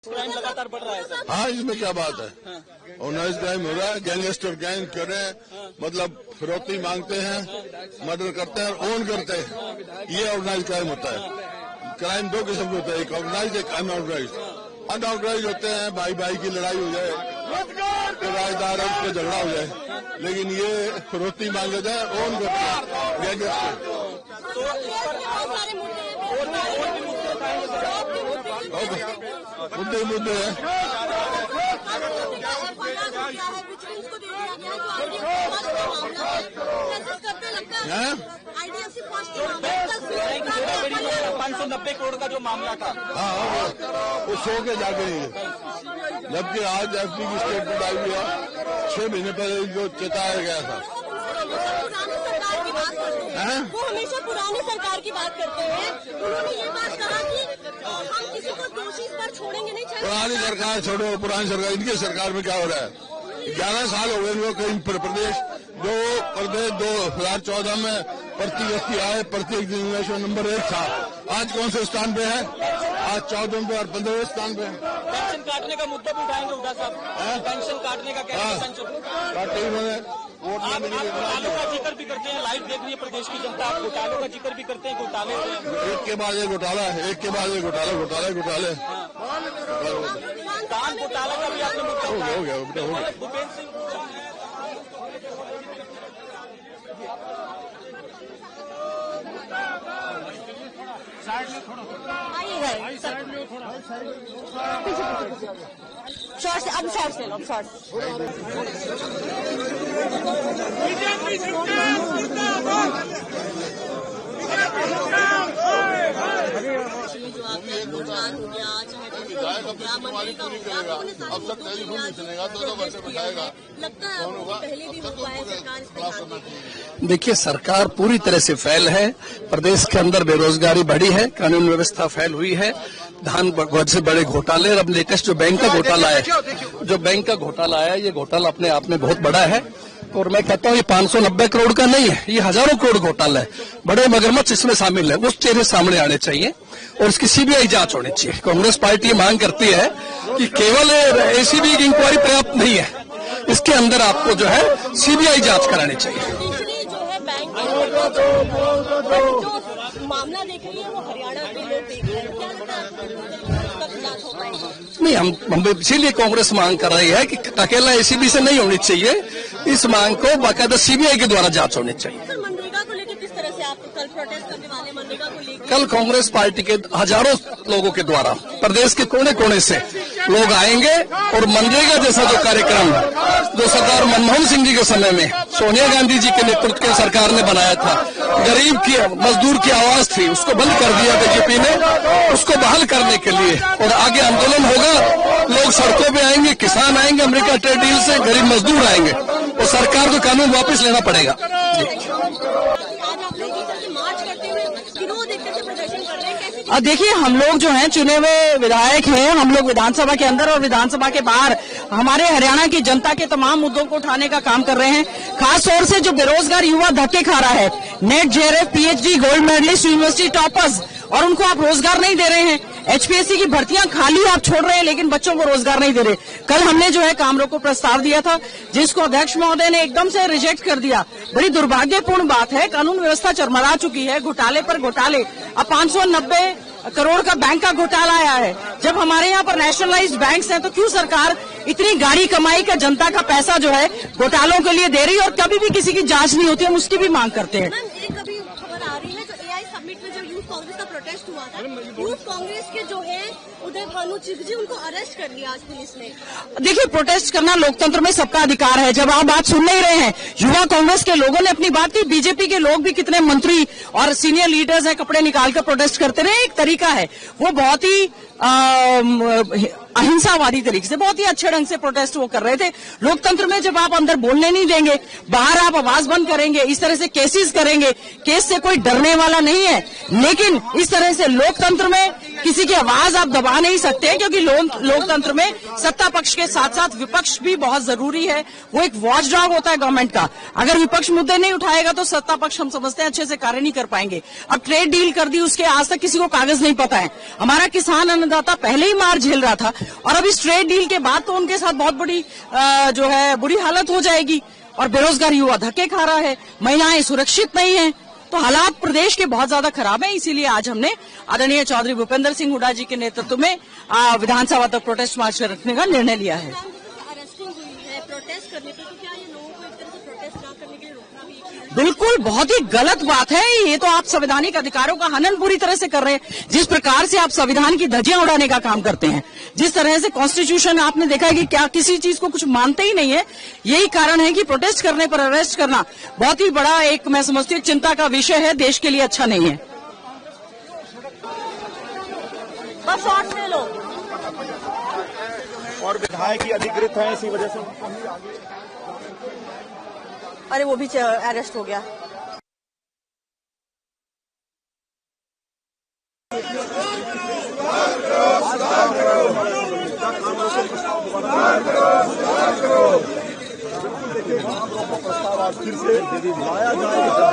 Crime लगातार बढ़ रहा है सर। हाँ, इसमें क्या बात है। ऑर्गेनाइज क्राइम हो रहा है, गैंगस्टर गैंग कर रहे हैं, मतलब फिरौती मांगते हैं, मर्डर करते हैं और ओन करते हैं। ये ऑर्गेनाइज क्राइम होता है। क्राइम दो किस्म के होते हैं, एक ऑर्गेनाइज एक अनऑर्गेनाइज। अनऑर्गेनाइज होते हैं भाई भाई की लड़ाई हो जाए, किराएदार है उससे झगड़ा हो जाए, लेकिन ये फिरौती मांगे जाए ओन करते हैं गैंगस्टर। मुद्दे हैं। $590 करोड़ का जो मामला था, हाँ, वो सो के जाके नहीं है। जबकि आज एफडी की स्टेटमेंट आई हुई है, 6 महीने पहले जो चेताया गया था। वो हमेशा पुरानी सरकार की बात करते हैं। उन्होंने ये बात कहा कि हम किसी को दोषी पर छोड़ेंगे नहीं। पुरानी सरकार छोड़ो, पुरानी सरकार, इनकी सरकार में क्या हो रहा है? 11 साल हो गए इनको। कहीं प्रदेश 2014 में प्रति व्यक्ति आए, प्रति जनरेशन नंबर 1 था। आज कौन से स्थान पे है? आज 14 पे और 15वें स्थान पे है। पेंशन काटने का मुद्दा भी उठाएंगे हुड्डा साहब। पेंशन काटने का क्या? काटे उन्होंने। आप घोटालों का जिक्र भी करते हैं, लाइव देख रही है प्रदेश की जनता। आप घोटालों का जिक्र भी करते हैं, घोटाले एक के बाद एक घोटाला, एक के बाद एक घोटाला, घोटाले दान घोटाला का भी आपने मुद्दा उठाया। हो गया। भूपेंद्र सिंह शॉर्ट से, अब शॉर्ट से लो, शॉर्ट। जो आपका नुकसान हो गया, चाहे अब तक टेलीफोन नहीं सुनेगा, 2 वर्ष बैठाएगा, लगता है पहले भी हुआ है सरकार। देखिए, सरकार पूरी तरह से फेल है। प्रदेश के अंदर बेरोजगारी बढ़ी है, कानून व्यवस्था फेल हुई है, धान से बड़े घोटाले। अब लेटेस्ट जो बैंक का घोटाला है, ये घोटाला अपने आप में बहुत बड़ा है। और मैं कहता हूँ ये 590 करोड़ का नहीं है, ये हजारों करोड़ घोटाला है। बड़े मगरमच्छ इसमें शामिल है, वो चेहरे सामने आने चाहिए और इसकी सीबीआई जांच होनी चाहिए। कांग्रेस पार्टी मांग करती है कि केवल एसीबी की इंक्वायरी पर्याप्त नहीं है, इसके अंदर आपको जो है सीबीआई जांच करानी चाहिए। मामला देख रही है वो हरियाणा के लोग देख रहे हैं, क्या लगता है नहीं, हम इसीलिए कांग्रेस मांग कर रही है कि अकेला एसीबी से नहीं होनी चाहिए, इस मांग को बाकायदा सीबीआई के द्वारा जांच होनी चाहिए। मनरेगा को लेकर किस तरह से आप कल प्रोटेस्ट करने वाले? मनरेगा को लेकर कल कांग्रेस पार्टी के हजारों लोगों के द्वारा प्रदेश के कोने कोने से लोग आएंगे और मनरेगा जैसा जो कार्यक्रम जो सरदार मनमोहन सिंह जी के समय में सोनिया गांधी जी के नेतृत्व की सरकार ने बनाया था, गरीब की मजदूर की आवाज थी, उसको बंद कर दिया बीजेपी ने। उसको बहाल करने के लिए और आगे आंदोलन होगा, लोग सड़कों पे आएंगे, किसान आएंगे, अमेरिका ट्रेड डील से गरीब मजदूर आएंगे और सरकार को कानून वापस लेना पड़ेगा। देखिए, हम लोग जो हैं चुने हुए विधायक हैं, हम लोग विधानसभा के अंदर और विधानसभा के बाहर हमारे हरियाणा की जनता के तमाम मुद्दों को उठाने का काम कर रहे हैं। खास तौर से जो बेरोजगार युवा धक्के खा रहा है, NET, JRF, PhD, gold medalist, university toppers, और उनको आप रोजगार नहीं दे रहे हैं। एचपीएससी की भर्तियां खाली आप छोड़ रहे हैं, लेकिन बच्चों को रोजगार नहीं दे रहे। कल हमने जो है काम रोको प्रस्ताव दिया था, जिसको अध्यक्ष महोदय ने एकदम से रिजेक्ट कर दिया। बड़ी दुर्भाग्यपूर्ण बात है, कानून व्यवस्था चरमरा चुकी है, घोटाले पर घोटाले। अब 590 करोड़ का बैंक का घोटाला आया है। जब हमारे यहाँ पर नेशनलाइज्ड बैंक्स हैं, तो क्यों सरकार इतनी गाड़ी कमाई का जनता का पैसा जो है घोटालों के लिए दे रही है और कभी भी किसी की जांच नहीं होती? हम उसकी भी मांग करते हैं। कभी खबर आ रही है जो एआई समिट में जो यूथ कांग्रेस का प्रोटेस्ट हुआ था, यूथ कांग्रेस के जो है उदय भानु जी, उनको अरेस्ट कर लिया आज पुलिस ने। देखिए, प्रोटेस्ट करना लोकतंत्र में सबका अधिकार है। जब आप बात सुन नहीं रहे हैं, युवा कांग्रेस के लोगों ने अपनी बात की, बीजेपी के लोग भी कितने मंत्री और सीनियर लीडर्स हैं, कपड़े निकालकर प्रोटेस्ट करते रहे। एक तरीका है, वो बहुत ही अहिंसावादी तरीके से, बहुत ही अच्छे ढंग से प्रोटेस्ट वो कर रहे थे। लोकतंत्र में जब आप अंदर बोलने नहीं देंगे, बाहर आप आवाज बंद करेंगे, इस तरह से केसेस करेंगे, केस से कोई डरने वाला नहीं है। लेकिन इस तरह से लोकतंत्र में किसी की आवाज आप दबा नहीं सकते, क्योंकि लोकतंत्र में सत्ता पक्ष के साथ साथ विपक्ष भी बहुत जरूरी है। वो एक वॉच डॉग होता है गवर्नमेंट का। अगर विपक्ष मुद्दे नहीं उठाएगा तो सत्ता पक्ष, हम समझते हैं, अच्छे से कार्य नहीं कर पाएंगे। अब ट्रेड डील कर दी, उसके आज तक किसी को कागज नहीं पता है। हमारा किसान अन्नदाता पहले ही मार झेल रहा था, और अब इस ट्रेड डील के बाद तो उनके साथ बहुत बड़ी जो है बुरी हालत हो जाएगी। और बेरोजगार युवा धक्के खा रहा है, महिलाएं सुरक्षित नहीं है, तो हालात प्रदेश के बहुत ज्यादा खराब है। इसीलिए आज हमने आदरणीय चौधरी भूपेंद्र सिंह हुड्डा जी के नेतृत्व में विधानसभा तक प्रोटेस्ट मार्च रखने का निर्णय लिया है। अरेस्टिंग हुई है प्रोटेस्ट करने पर, तो क्या ये लोगों को एक तरह से प्रोटेस्ट ना करने के लिए रोकना भी बिल्कुल बहुत ही गलत बात है। ये तो आप संवैधानिक अधिकारों का हनन पूरी तरह से कर रहे हैं। जिस प्रकार से आप संविधान की धज्जियां उड़ाने का काम करते हैं, जिस तरह से कॉन्स्टिट्यूशन आपने देखा है कि क्या किसी चीज को कुछ मानते ही नहीं है। यही कारण है कि प्रोटेस्ट करने पर अरेस्ट करना बहुत ही बड़ा एक मैं समझती हूँ चिंता का विषय है, देश के लिए अच्छा नहीं है। बस शॉर्ट ले लो। और विधायक ही अधिकृत है, इसी वजह से अरे वो भी अरेस्ट हो गया। प्रस्ताव फिर से लाया जाएगा।